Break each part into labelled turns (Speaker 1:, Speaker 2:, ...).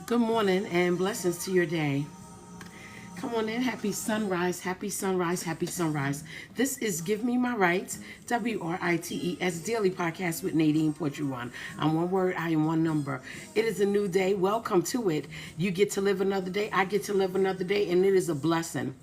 Speaker 1: Good morning and blessings to your day. Come on in. Happy sunrise, happy sunrise, happy sunrise. This is Give Me My Rights, WRITES Daily Podcast with Nadine Portuan. I'm one word, I am one number. It is a new day. Welcome to it. You get to live another day. I get to live another day, and it is a blessing.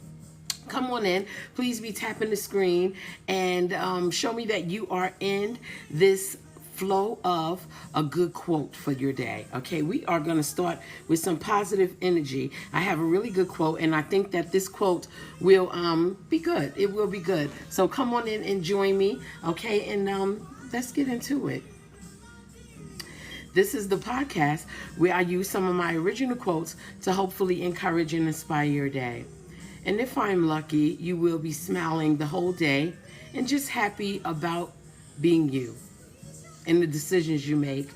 Speaker 1: Come on in. Please be tapping the screen and show me that you are in this flow of a good quote for your day. Okay, we are going to start with some positive energy. I have a really good quote, and I think that this quote will be good. It will be good. So come on in and join me. Okay, and let's get into it. This is the podcast where I use some of my original quotes to hopefully encourage and inspire your day. And if I'm lucky, you will be smiling the whole day and just happy about being you and the decisions you make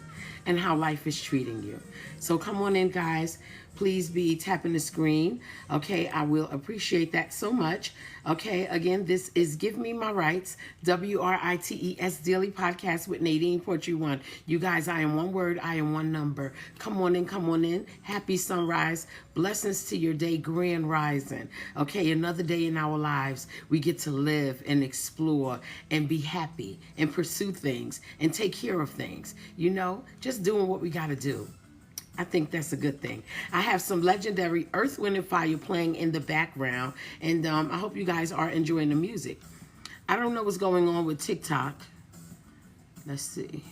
Speaker 1: and how life is treating you. So come on in, guys. Please be tapping the screen. Okay, I will appreciate that so much. Okay, again, this is Give Me My Rights, WRITES Daily Podcast with Nadine Portuan. You guys, I am one word, I am one number. Come on in, come on in. Happy sunrise. Blessings to your day, grand rising. Okay, another day in our lives. We get to live and explore and be happy and pursue things and take care of things. You know, just doing what we got to do. I think that's a good thing. I have some legendary Earth, Wind, and Fire playing in the background, and I hope you guys are enjoying the music. I don't know what's going on with TikTok. Let's see.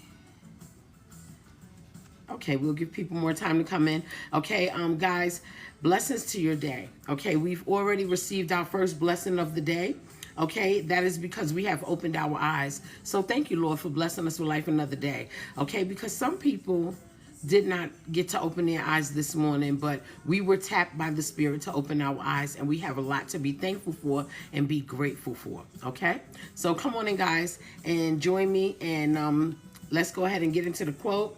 Speaker 1: Okay, we'll give people more time to come in. Okay, guys, blessings to your day. Okay, we've already received our first blessing of the day. Okay, that is because we have opened our eyes. So thank you, Lord, for blessing us with life another day. Okay, because some people did not get to open their eyes this morning, but we were tapped by the Spirit to open our eyes, and we have a lot to be thankful for and be grateful for. Okay, so come on in, guys, and join me, and let's go ahead and get into the quote.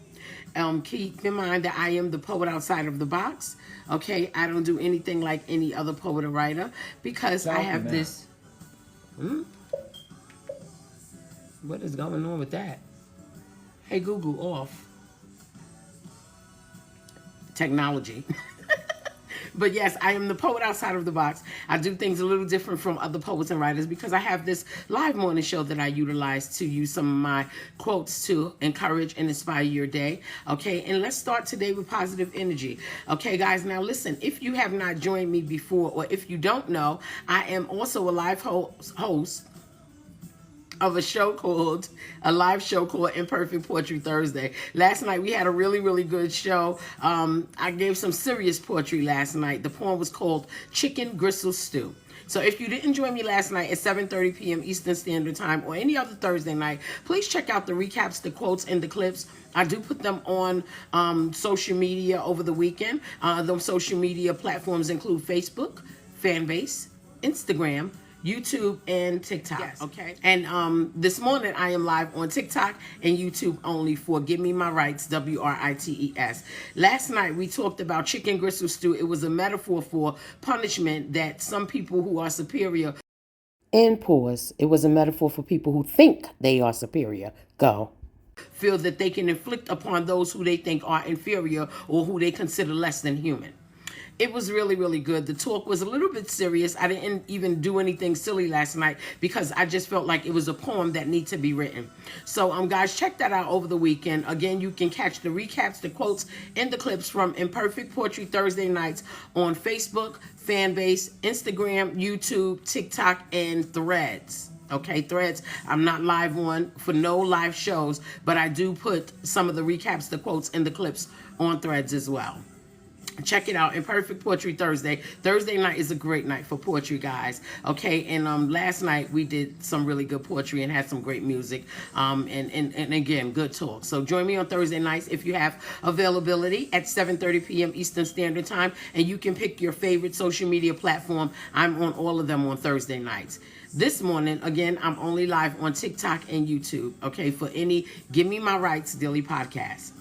Speaker 1: Keep in mind that I am the poet outside of the box. Okay, I don't do anything like any other poet or writer because I have this. What is going on with that? Hey, Google, off. Technology. But yes, I am the poet outside of the box. I do things a little different from other poets and writers because I have this live morning show that I utilize to use some of my quotes to encourage and inspire your day. Okay, and let's start today with positive energy. Okay, guys, now listen, if you have not joined me before, or if you don't know, I am also a live host of a live show called Imperfect Poetry Thursday. Last night we had a really, really good show. I gave some serious poetry last night. The poem was called Chicken Gristle Stew. So if you didn't join me last night at 7:30 p.m. Eastern Standard Time or any other Thursday night, please check out the recaps, the quotes, and the clips. I do put them on social media over the weekend. Those social media platforms include Facebook, Fanbase, Instagram, YouTube, and TikTok. Yes. Okay. And this morning I am live on TikTok and YouTube only for Give Me My Rights, WRITES. Last night we talked about chicken gristle stew. It was a metaphor for punishment that some people who are superior. And pause. It was a metaphor for people who think they are superior. Go. Feel that they can inflict upon those who they think are inferior or who they consider less than human. It was really, really good. The talk was a little bit serious. I didn't even do anything silly last night because I just felt like it was a poem that needs to be written. So, guys, check that out over the weekend. Again, you can catch the recaps, the quotes, and the clips from Imperfect Poetry Thursday nights on Facebook, Fanbase, Instagram, YouTube, TikTok, and Threads. Okay, Threads, I'm not live on for no live shows, but I do put some of the recaps, the quotes, and the clips on Threads as well. Check it out. Imperfect Poetry Thursday. Thursday night is a great night for poetry, guys. Okay, and last night we did some really good poetry and had some great music. And again, good talk. So join me on Thursday nights if you have availability at 7:30 p.m. Eastern Standard Time, and you can pick your favorite social media platform. I'm on all of them on Thursday nights. This morning, again, I'm only live on TikTok and YouTube, okay, for any Give Me My Rights daily podcast.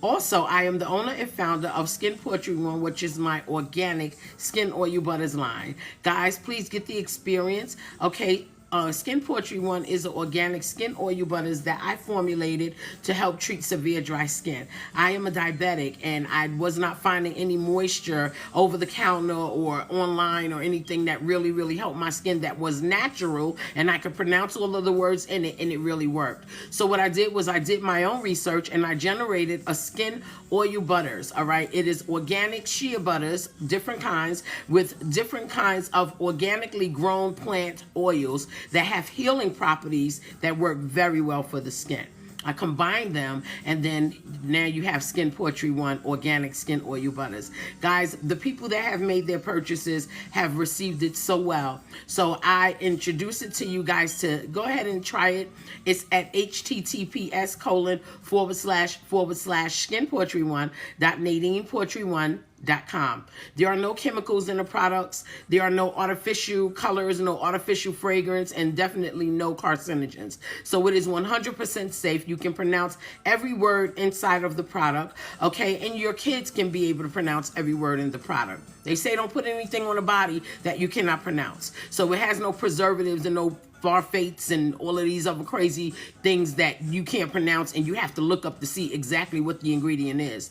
Speaker 1: Also, I am the owner and founder of Skin Poetry One, which is my organic skin oil butters line. Guys, please get the experience. Okay, Skin Poetry One is an organic skin oil butters that I formulated to help treat severe dry skin. I am a diabetic and I was not finding any moisture over the counter or online or anything that really helped my skin that was natural, and I could pronounce all of the words in it, and it really worked. So what I did was I did my own research and I generated a skin oil butters. All right, it is organic shea butters, different kinds, with different kinds of organically grown plant oils that have healing properties that work very well for the skin. I combine them, and then now you have Skin Poetry One organic skin oil butters. Guys, the people that have made their purchases have received it so well. So I introduce it to you guys to go ahead and try it. It's at https://skinpoetry1.nadinepoetry1.com. There are no chemicals in the products. There are no artificial colors, no artificial fragrance, and definitely no carcinogens. So it is 100% safe. You can pronounce every word inside of the product, okay? And your kids can be able to pronounce every word in the product. They say don't put anything on the body that you cannot pronounce. So it has no preservatives and no phosphates and all of these other crazy things that you can't pronounce, and you have to look up to see exactly what the ingredient is.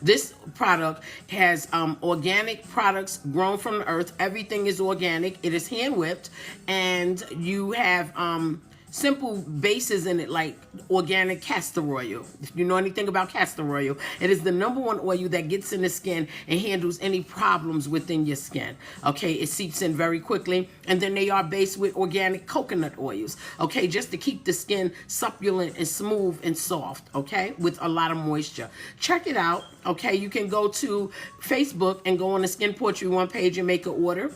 Speaker 1: This product has organic products grown from the earth. Everything is organic. It is hand whipped, and you have simple bases in it, like organic castor oil. If you know anything about castor oil, it is the #1 oil that gets in the skin and handles any problems within your skin. Okay, it seeps in very quickly. And then they are based with organic coconut oils, okay, just to keep the skin succulent and smooth and soft, okay, with a lot of moisture. Check it out, okay? You can go to Facebook and go on the Skin Poetry One page and make an order,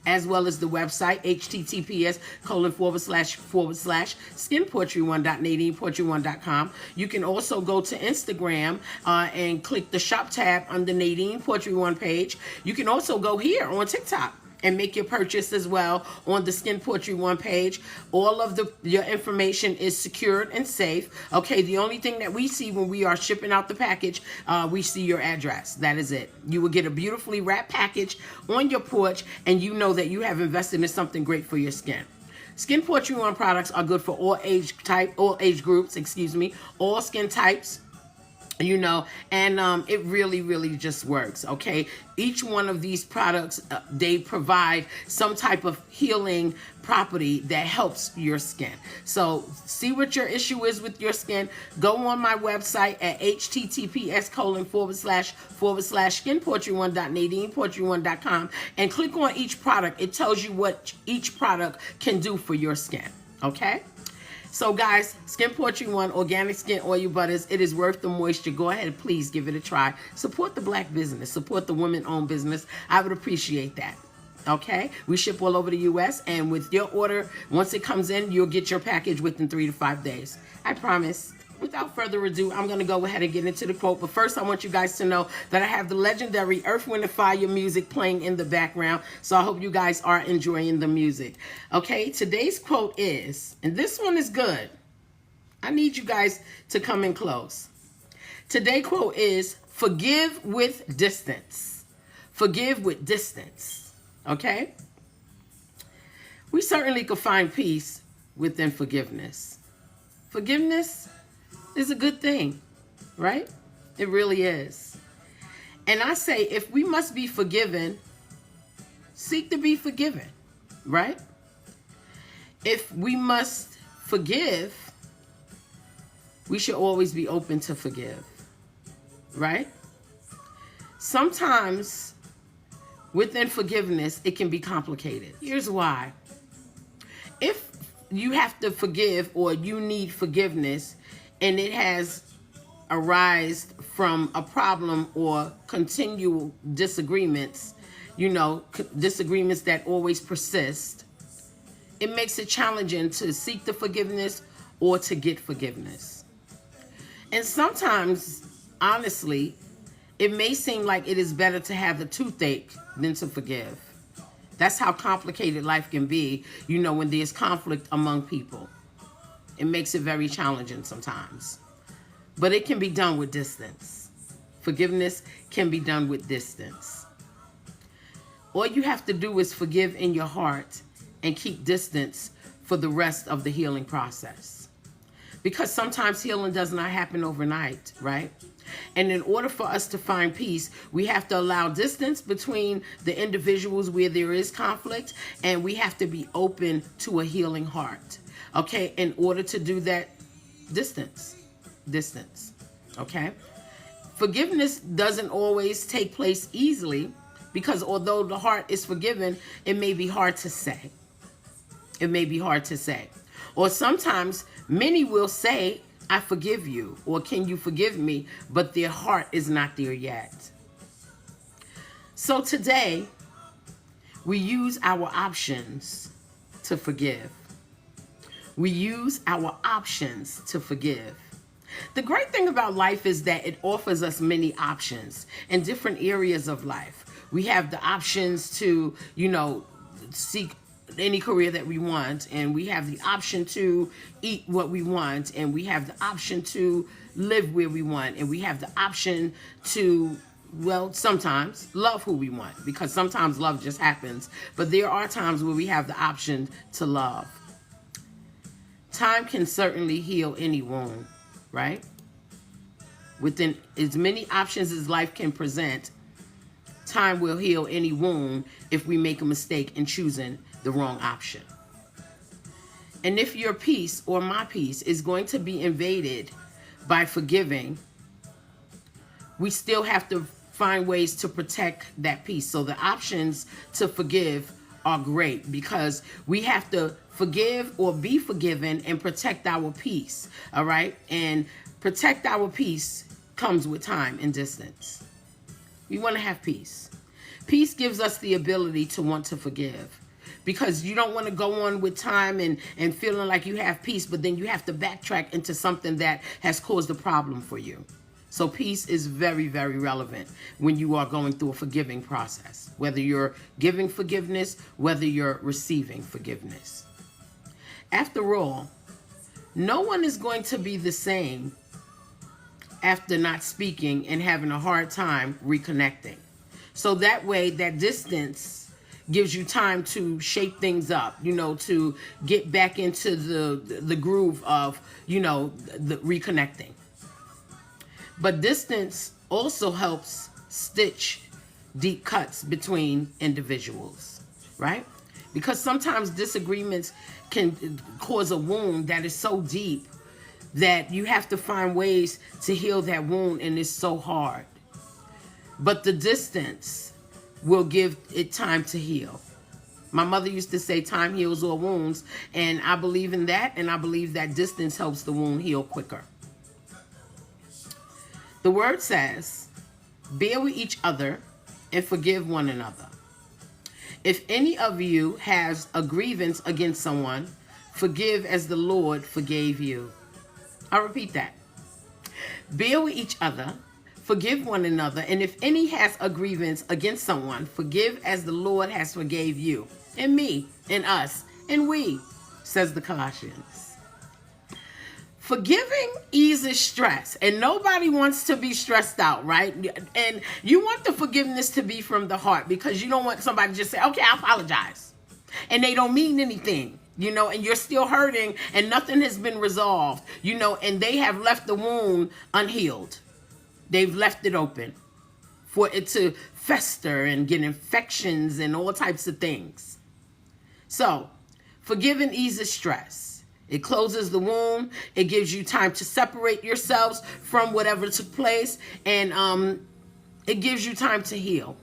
Speaker 1: as well as the website, https://skinpoetry1.nadinepoetry1.com. You can also go to Instagram and click the shop tab on the Nadine Poetry One page. You can also go here on TikTok and make your purchase as well on the Skin Poetry One page. All of your information is secured and safe. Okay, the only thing that we see when we are shipping out the package, we see your address. That is it. You will get a beautifully wrapped package on your porch, and you know that you have invested in something great for your skin. Skin Poetry One products are good for all age groups, all skin types. You know, and it really just works, okay? Each one of these products, they provide some type of healing property that helps your skin. So see what your issue is with your skin. Go on my website at https://skinpoetry1.nadinepoetry1.com and click on each product. It tells you what each product can do for your skin, okay? So guys, Skin Poetry One organic skin oil butters, it is worth the moisture. Go ahead and please give it a try. Support the black business. Support the women-owned business. I would appreciate that. Okay? We ship all over the U.S. and with your order, once it comes in, you'll get your package within 3 to 5 days. I promise. Without further ado, I'm going to go ahead and get into the quote. But first, I want you guys to know that I have the legendary Earth, Wind & Fire music playing in the background. So I hope you guys are enjoying the music. Okay, today's quote is, and this one is good. I need you guys to come in close. Today's quote is, forgive with distance. Forgive with distance. Okay? We certainly could find peace within forgiveness. Forgiveness is a good thing, right? It really is. And I say, if we must be forgiven, seek to be forgiven, right? If we must forgive, we should always be open to forgive, right? Sometimes within forgiveness, it can be complicated. Here's why. If you have to forgive or you need forgiveness, and it has arisen from a problem or continual disagreements, you know, disagreements that always persist, it makes it challenging to seek the forgiveness or to get forgiveness. And sometimes, honestly, it may seem like it is better to have the toothache than to forgive. That's how complicated life can be, you know, when there's conflict among people. It makes it very challenging sometimes. But it can be done with distance. Forgiveness can be done with distance. All you have to do is forgive in your heart and keep distance for the rest of the healing process. Because sometimes healing does not happen overnight, right? And in order for us to find peace, we have to allow distance between the individuals where there is conflict, and we have to be open to a healing heart. Okay, in order to do that, distance, okay? Forgiveness doesn't always take place easily, because although the heart is forgiven, it may be hard to say. It may be hard to say. Or sometimes many will say, I forgive you, or can you forgive me? But their heart is not there yet. So today, we use our options to forgive. We use our options to forgive. The great thing about life is that it offers us many options in different areas of life. We have the options to, seek any career that we want, and we have the option to eat what we want, and we have the option to live where we want, and we have the option to, sometimes love who we want, because sometimes love just happens, but there are times where we have the option to love. Time can certainly heal any wound, right? Within as many options as life can present, time will heal any wound if we make a mistake in choosing the wrong option. And if your peace or my peace is going to be invaded by forgiving, we still have to find ways to protect that peace. So the options to forgive are great, because we have to forgive or be forgiven and protect our peace, all right? And protect our peace comes with time and distance. We want to have peace. Peace gives us the ability to want to forgive, because you don't want to go on with time and feeling like you have peace, but then you have to backtrack into something that has caused a problem for you. So peace is very, very relevant when you are going through a forgiving process, whether you're giving forgiveness, whether you're receiving forgiveness. After all, no one is going to be the same after not speaking and having a hard time reconnecting. So that way, that distance gives you time to shape things up, to get back into the groove of, the reconnecting. But distance also helps stitch deep cuts between individuals, right? Because sometimes disagreements can cause a wound that is so deep that you have to find ways to heal that wound, and it's so hard. But the distance will give it time to heal. My mother used to say time heals all wounds, and I believe in that, and I believe that distance helps the wound heal quicker. The word says, bear with each other and forgive one another. If any of you has a grievance against someone, forgive as the Lord forgave you. I'll repeat that. Bear with each other, forgive one another, and if any has a grievance against someone, forgive as the Lord has forgave you. And me, and us, and we, says the Colossians. Forgiving eases stress, and nobody wants to be stressed out, right? And you want the forgiveness to be from the heart, because you don't want somebody to just say, okay, I apologize, and they don't mean anything, and you're still hurting, and nothing has been resolved, and they have left the wound unhealed. They've left it open for it to fester and get infections and all types of things. So, forgiving eases stress. It closes the wound. It gives you time to separate yourselves from whatever took place. And it gives you time to heal.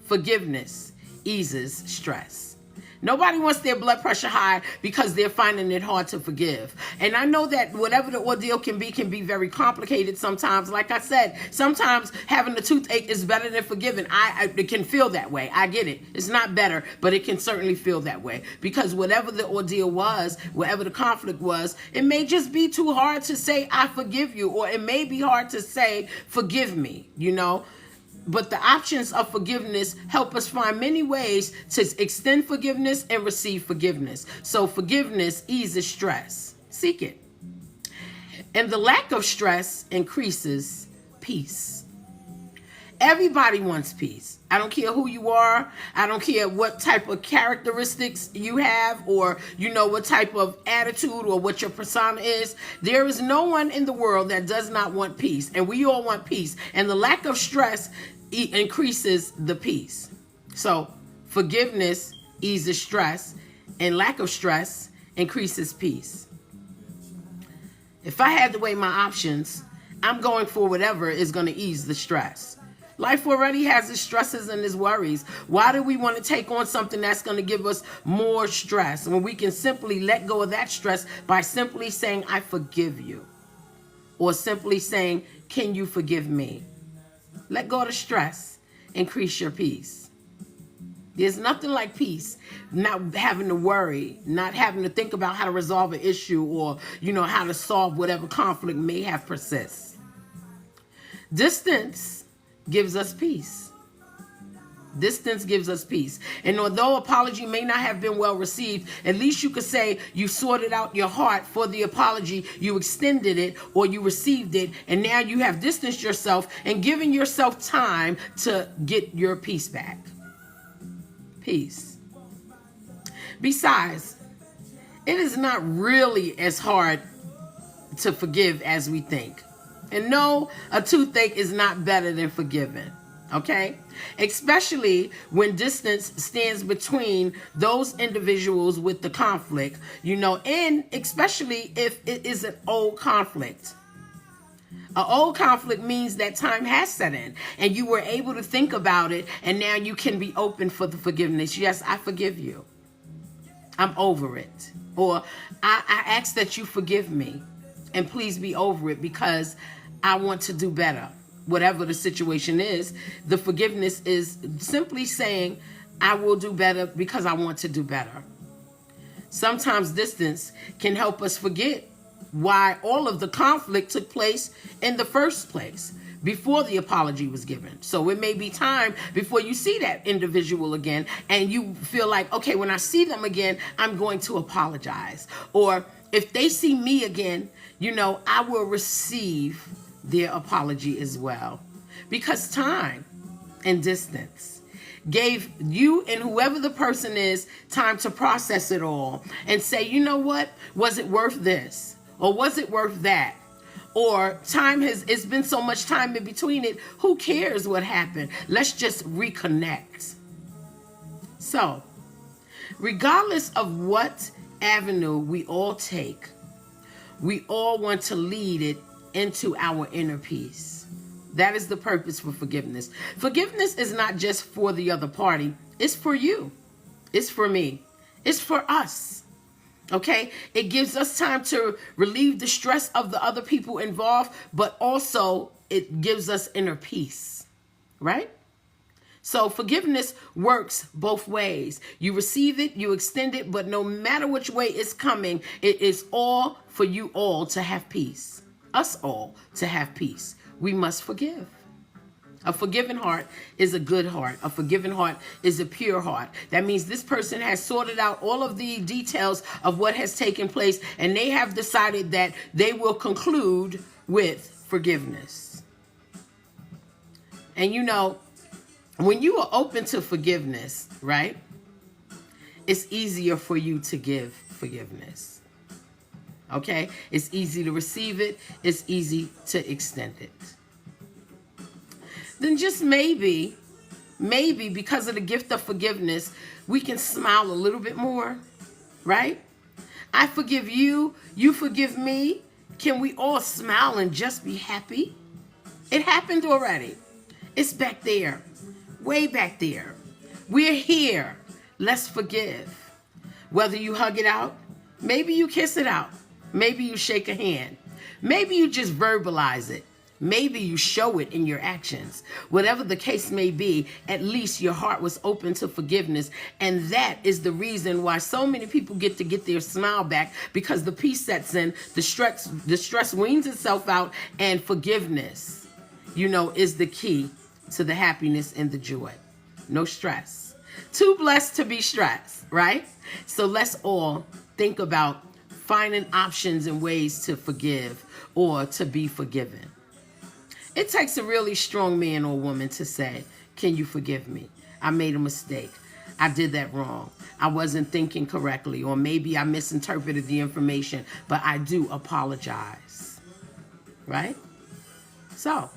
Speaker 1: Forgiveness eases stress. Nobody wants their blood pressure high because they're finding it hard to forgive. And I know that whatever the ordeal can be very complicated sometimes. Like I said, sometimes having a toothache is better than forgiving. It can feel that way. I get it. It's not better, but it can certainly feel that way. Because whatever the ordeal was, whatever the conflict was, it may just be too hard to say, I forgive you. Or it may be hard to say, forgive me, But the options of forgiveness help us find many ways to extend forgiveness and receive forgiveness. So forgiveness eases stress. Seek it. And the lack of stress increases peace. Everybody wants peace. I don't care who you are. I don't care what type of characteristics you have, or what type of attitude or what your persona is. There is no one in the world that does not want peace, and we all want peace. And the lack of stress increases the peace. So forgiveness eases stress, and lack of stress increases peace. If I had to weigh my options, I'm going for whatever is going to ease the stress. Life already has its stresses and its worries. Why do we want to take on something that's going to give us more stress when we can simply let go of that stress by simply saying, I forgive you? Or simply saying, can you forgive me? Let go of the stress. Increase your peace. There's nothing like peace. Not having to worry, not having to think about how to resolve an issue, or, how to solve whatever conflict may have persists. Distance gives us peace. Distance gives us peace. And although apology may not have been well received, at least you could say you sorted out your heart for the apology, you extended it, or you received it, and now you have distanced yourself and given yourself time to get your peace back. Peace. Besides, it is not really as hard to forgive as we think. And no, a toothache is not better than forgiving, okay? Especially when distance stands between those individuals with the conflict, and especially if it is an old conflict. An old conflict means that time has set in and you were able to think about it, and now you can be open for the forgiveness. Yes, I forgive you. I'm over it. Or I ask that you forgive me and please be over it because I want to do better. Whatever the situation is, the forgiveness is simply saying, I will do better because I want to do better. Sometimes distance can help us forget why all of the conflict took place in the first place, before the apology was given. So it may be time before you see that individual again and you feel like, okay, when I see them again, I'm going to apologize. Or if they see me again, I will receive their apology as well. Because time and distance gave you and whoever the person is time to process it all and say, you know what? Was it worth this? Or was it worth that? Or it's been so much time in between it. Who cares what happened? Let's just reconnect. So, regardless of what avenue we all take, we all want to lead it into our inner peace. That is the purpose for forgiveness. Forgiveness is not just for the other party. It's for you. It's for me. It's for us. Okay? It gives us time to relieve the stress of the other people involved, but also it gives us inner peace. Right? So forgiveness works both ways. You receive it, you extend it, but no matter which way it's coming, it is all for you all to have peace. Us all to have peace. We must forgive. A forgiven heart is a good heart. A forgiven heart is a pure heart. That means this person has sorted out all of the details of what has taken place, and they have decided that they will conclude with forgiveness. And when you are open to forgiveness, right, it's easier for you to give forgiveness. Okay? It's easy to receive it. It's easy to extend it. Then just maybe because of the gift of forgiveness, we can smile a little bit more, right? I forgive you. You forgive me. Can we all smile and just be happy? It happened already. It's back there. Way back there. We're here. Let's forgive. Whether you hug it out, maybe you kiss it out. Maybe you shake a hand. Maybe you just verbalize it. Maybe you show it in your actions. Whatever the case may be, at least your heart was open to forgiveness. And that is the reason why so many people get their smile back, because the peace sets in, the stress weans itself out, and forgiveness, is the key to the happiness and the joy. No stress. Too blessed to be stressed, right? So let's all think about finding options and ways to forgive or to be forgiven. It takes a really strong man or woman to say, can you forgive me? I made a mistake. I did that wrong. I wasn't thinking correctly, or maybe I misinterpreted the information, but I do apologize. Right? So,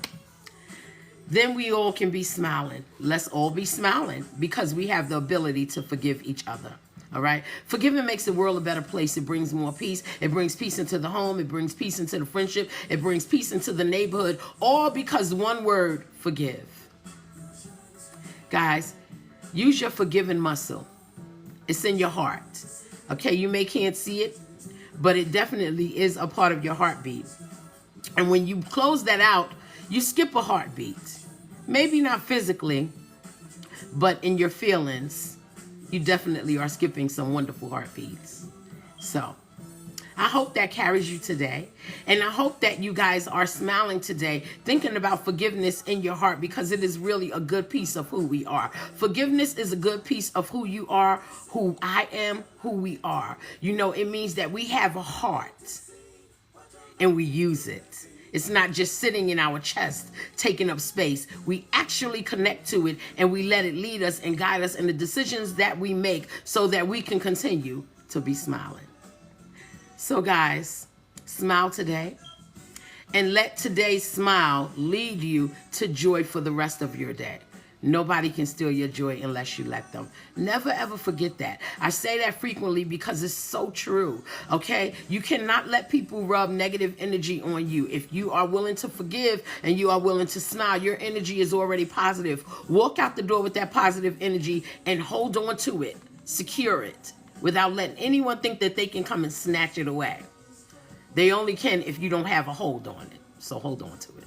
Speaker 1: then we all can be smiling. Let's all be smiling because we have the ability to forgive each other. All right. Forgiving makes the world a better place. It brings more peace. It brings peace into the home. It brings peace into the friendship. It brings peace into the neighborhood. All because one word, forgive. Guys, use your forgiving muscle. It's in your heart. Okay. You can't see it, but it definitely is a part of your heartbeat. And when you close that out, you skip a heartbeat. Maybe not physically, but in your feelings, you definitely are skipping some wonderful heartbeats. So, I hope that carries you today. And I hope that you guys are smiling today, thinking about forgiveness in your heart, because it is really a good piece of who we are. Forgiveness is a good piece of who you are, who I am, who we are. You know, it means that we have a heart and we use it. It's not just sitting in our chest, taking up space. We actually connect to it and we let it lead us and guide us in the decisions that we make so that we can continue to be smiling. So guys, smile today and let today's smile lead you to joy for the rest of your day. Nobody can steal your joy unless you let them. Never, ever forget that. I say that frequently because it's so true, okay? You cannot let people rub negative energy on you. If you are willing to forgive and you are willing to smile, your energy is already positive. Walk out the door with that positive energy and hold on to it. Secure it without letting anyone think that they can come and snatch it away. They only can if you don't have a hold on it. So hold on to it.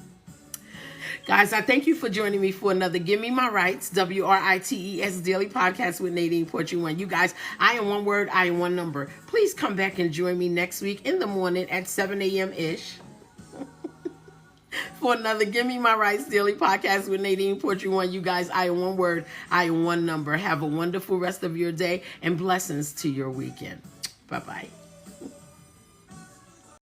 Speaker 1: Guys, I thank you for joining me for another Give Me My Rights, WRITES Daily Podcast with Nadine Portuan. You guys, I am one word, I am one number. Please come back and join me next week in the morning at 7 a.m.-ish for another Give Me My Rights Daily Podcast with Nadine Portuan. You guys, I am one word, I am one number. Have a wonderful rest of your day and blessings to your weekend. Bye-bye.